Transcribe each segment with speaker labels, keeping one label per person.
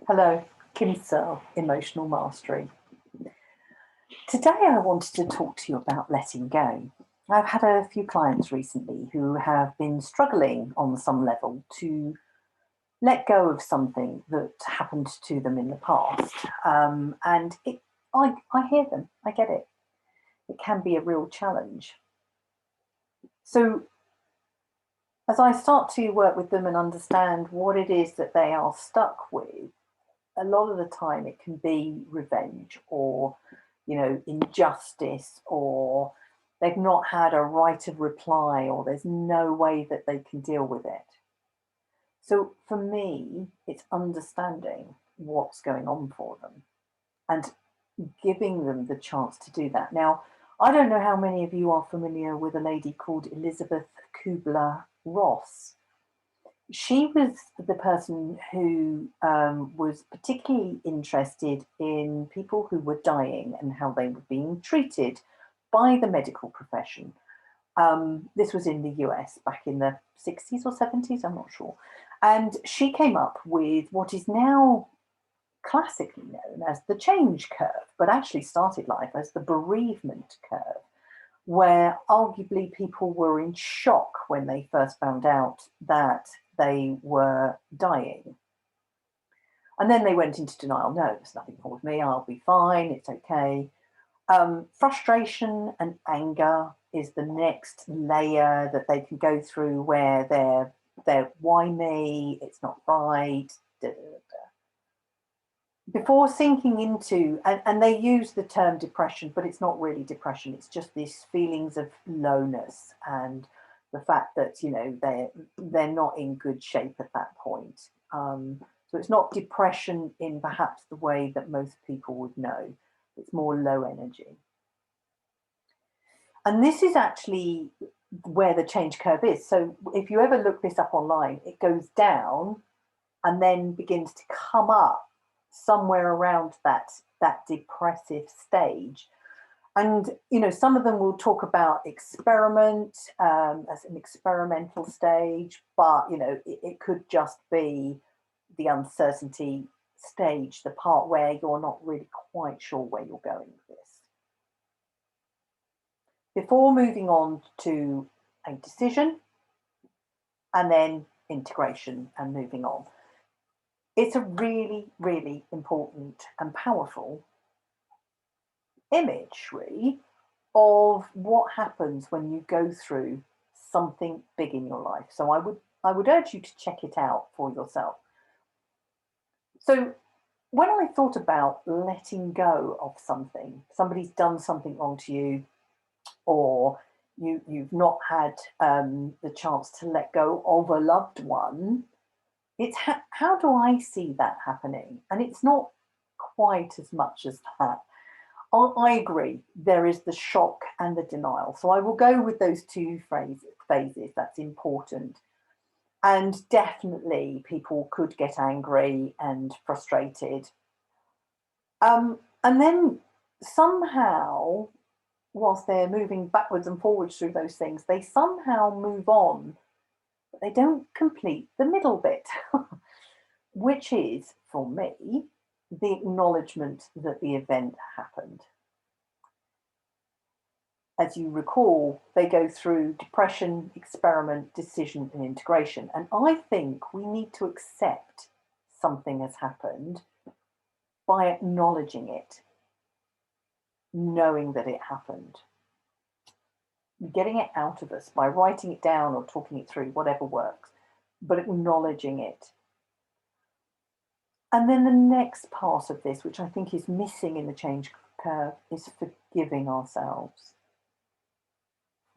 Speaker 1: Hello, Kim Searle, Emotional Mastery. Today I wanted to talk to you about letting go. I've had a few clients recently who have been struggling on some level to let go of something that happened to them in the past. I hear them, I get it. It can be a real challenge. So as I start to work with them and understand what it is that they are stuck with, a lot of the time it can be revenge or injustice, or they've not had a right of reply, or there's no way that they can deal with it. So for me, it's understanding what's going on for them and giving them the chance to do that. Now, I don't know how many of you are familiar with a lady called Elizabeth Kubler-Ross. She was the person who was particularly interested in people who were dying and how they were being treated by the medical profession. This was in the US back in the 60s or 70s, I'm not sure. And she came up with what is now classically known as the change curve, but actually started life as the bereavement curve, where arguably people were in shock when they first found out that they were dying. And then they went into denial. No, there's nothing wrong with me. I'll be fine. It's okay. Frustration and anger is the next layer that they can go through, where they're why me? It's not right. Da, da, da. Before sinking into, and they use the term depression, but it's not really depression. It's just these feelings of lowness and the fact that they're not in good shape at that point. So it's not depression in perhaps the way that most people would know. It's more low energy. And this is actually where the change curve is. So if you ever look this up online, it goes down and then begins to come up somewhere around that depressive stage. And some of them will talk about experiment as an experimental stage, but it could just be the uncertainty stage, the part where you're not really quite sure where you're going with this. Before moving on to a decision and then integration and moving on, it's a really, really important and powerful imagery of what happens when you go through something big in your life. So I would urge you to check it out for yourself. So when I thought about letting go of something, somebody's done something wrong to you, or you've not had the chance to let go of a loved one, it's how do I see that happening? And it's not quite as much as that. I agree, there is the shock and the denial. So I will go with those two phases. That's important. And definitely people could get angry and frustrated. And then somehow, whilst they're moving backwards and forwards through those things, they somehow move on, but they don't complete the middle bit, which is, for me, the acknowledgement that the event happened. As you recall, they go through depression, experiment, decision, and integration. And I think we need to accept something has happened by acknowledging it, knowing that it happened, getting it out of us by writing it down or talking it through, whatever works, but acknowledging it. And then the next part of this, which I think is missing in the change curve, is forgiving ourselves.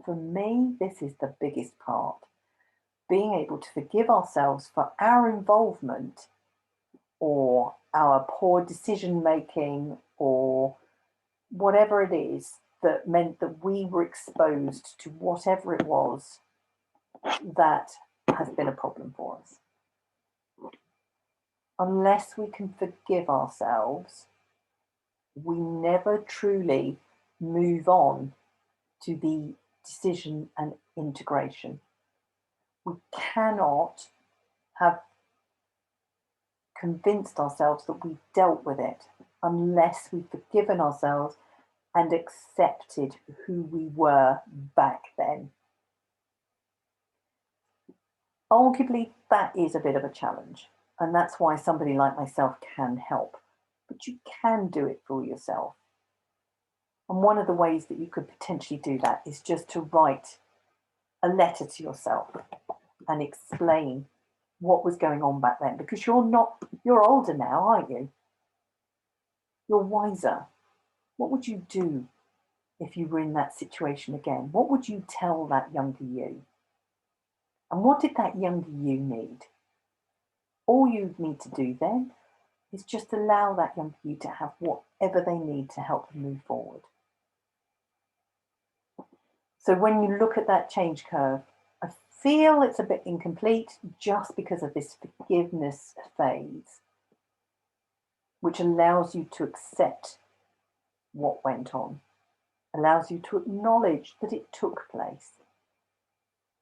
Speaker 1: For me, this is the biggest part. Being able to forgive ourselves for our involvement or our poor decision making or whatever it is that meant that we were exposed to whatever it was that has been a problem for us. Unless we can forgive ourselves, we never truly move on to the decision and integration. We cannot have convinced ourselves that we've dealt with it unless we've forgiven ourselves and accepted who we were back then. Arguably, that is a bit of a challenge, and that's why somebody like myself can help. But you can do it for yourself. And one of the ways that you could potentially do that is just to write a letter to yourself and explain what was going on back then, because you're older now, aren't you? You're wiser. What would you do if you were in that situation again? What would you tell that younger you? And what did that younger you need? All you need to do then is just allow that younger you to have whatever they need to help them move forward. So when you look at that change curve, I feel it's a bit incomplete just because of this forgiveness phase, which allows you to accept what went on, allows you to acknowledge that it took place,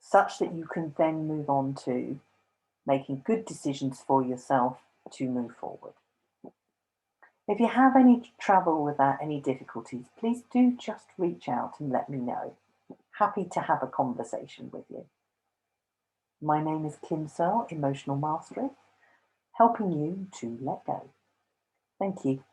Speaker 1: such that you can then move on to making good decisions for yourself to move forward. If you have any trouble with that, any difficulties, please do just reach out and let me know. Happy to have a conversation with you. My name is Kim Searle, Emotional Mastery, helping you to let go. Thank you.